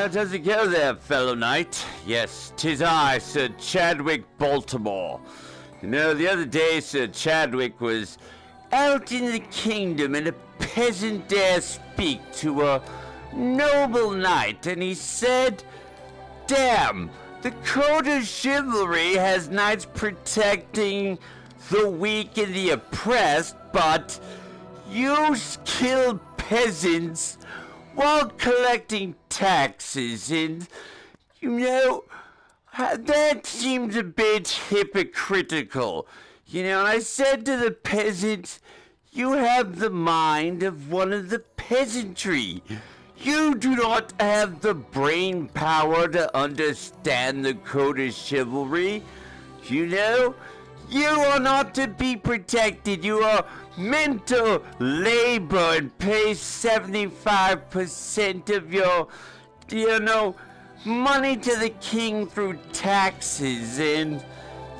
How does it go there, fellow knight? Yes, 'tis I, Sir Chadwick Baltimore. You know, the other day Sir Chadwick was out in the kingdom and a peasant dare speak to a noble knight, and he said, "Damn, the code of chivalry has knights protecting the weak and the oppressed, but you kill peasants while collecting taxes, and, you know, that seems a bit hypocritical." You know, and I said to the peasant, "You have the mind of one of the peasantry. You do not have the brain power to understand the code of chivalry. You know, you are not to be protected. You are meant to labor and pay 75% of your, money to the king through taxes. And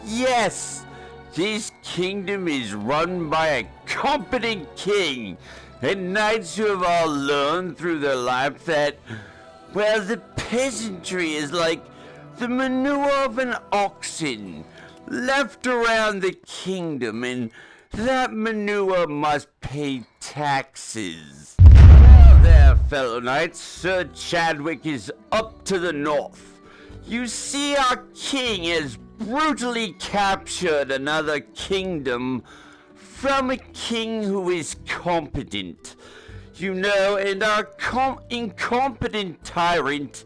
yes, this kingdom is run by a competent king, and knights who have all learned through their life that, well, the peasantry is like the manure of an oxen left around the kingdom, and that manure must pay taxes." Well there, fellow knights, Sir Chadwick is up to the north. You see, our king has brutally captured another kingdom from a king who is competent. You know, and our incompetent tyrant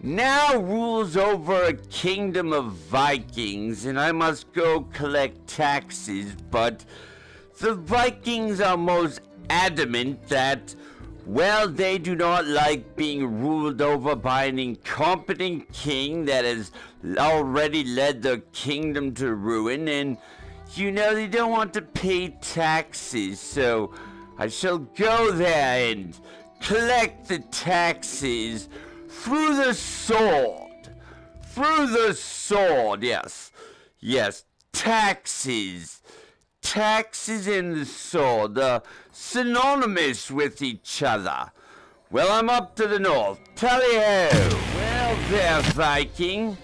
now rules over a kingdom of Vikings, and I must go collect taxes, but the Vikings are most adamant that, well, they do not like being ruled over by an incompetent king that has already led their kingdom to ruin, and, you know, they don't want to pay taxes, so I shall go there and collect the taxes through the sword. Through the sword, yes. Yes, taxes. Taxes and the sword are synonymous with each other. Well, I'm up to the north. Tally-ho! Well there, Viking.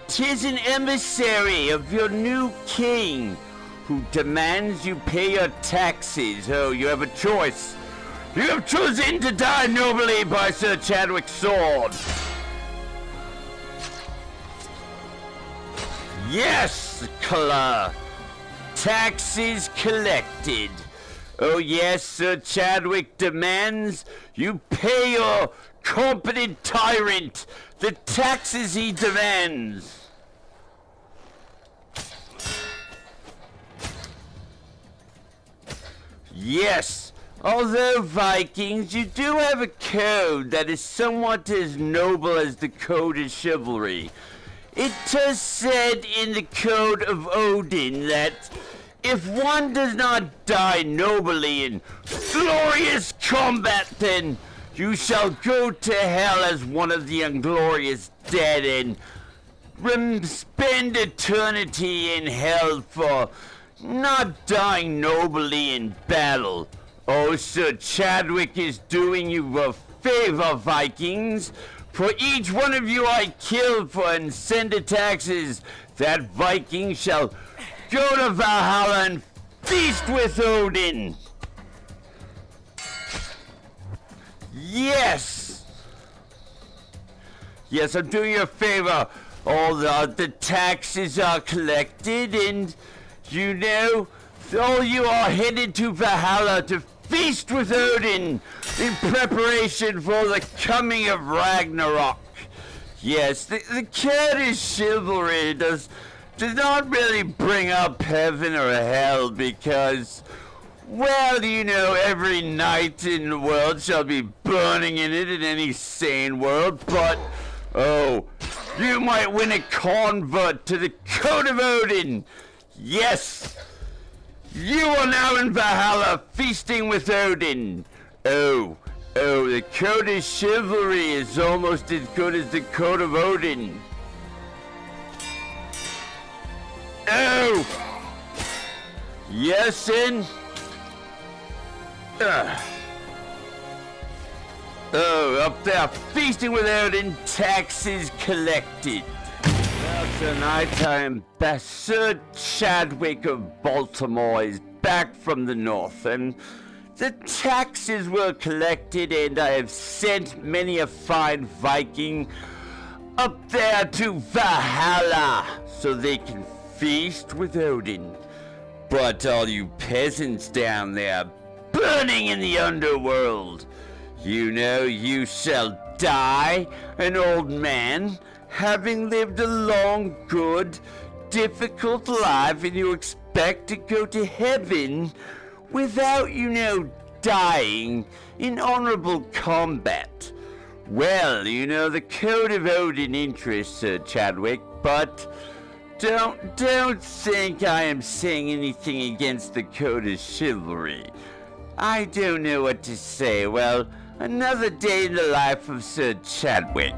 'Tis an emissary of your new king who demands you pay your taxes. Oh, you have a choice. You have chosen to die nobly by Sir Chadwick's sword. Yes, taxes collected. Oh yes, Sir Chadwick demands you pay your competent tyrant the taxes he demands. Yes, although Vikings, you do have a code that is somewhat as noble as the code of chivalry. It is said in the code of Odin that if one does not die nobly in glorious combat, then you shall go to hell as one of the inglorious dead and spend eternity in hell for not dying nobly in battle. Oh, Sir Chadwick is doing you a favor, Vikings. For each one of you I kill for and send to taxes, that Viking shall go to Valhalla and feast with Odin. Yes! Yes, I'm doing you a favor. All the taxes are collected, and, you know, all you are headed to Valhalla to feast with Odin in preparation for the coming of Ragnarok. Yes, the code of chivalry does not really bring up heaven or hell because, well, you know, every knight in the world shall be burning in it in any sane world, but, oh, you might win a convert to the code of Odin. Yes! You are now in Valhalla, feasting with Odin. Oh, the code of chivalry is almost as good as the code of Odin. Oh! Yes, and... Oh, up there feasting with Odin, taxes collected. Well, tonight Sir Chadwick of Baltimore is back from the north, and the taxes were collected, and I have sent many a fine Viking up there to Valhalla so they can feast with Odin. But all you peasants down there, burning in the underworld, you know you shall die an old man, having lived a long, good, difficult life, and you expect to go to heaven without, dying in honorable combat. Well, the code of Odin interests Sir Chadwick, but don't think I am saying anything against the code of chivalry. I don't know what to say. Well, another day in the life of Sir Chadwick.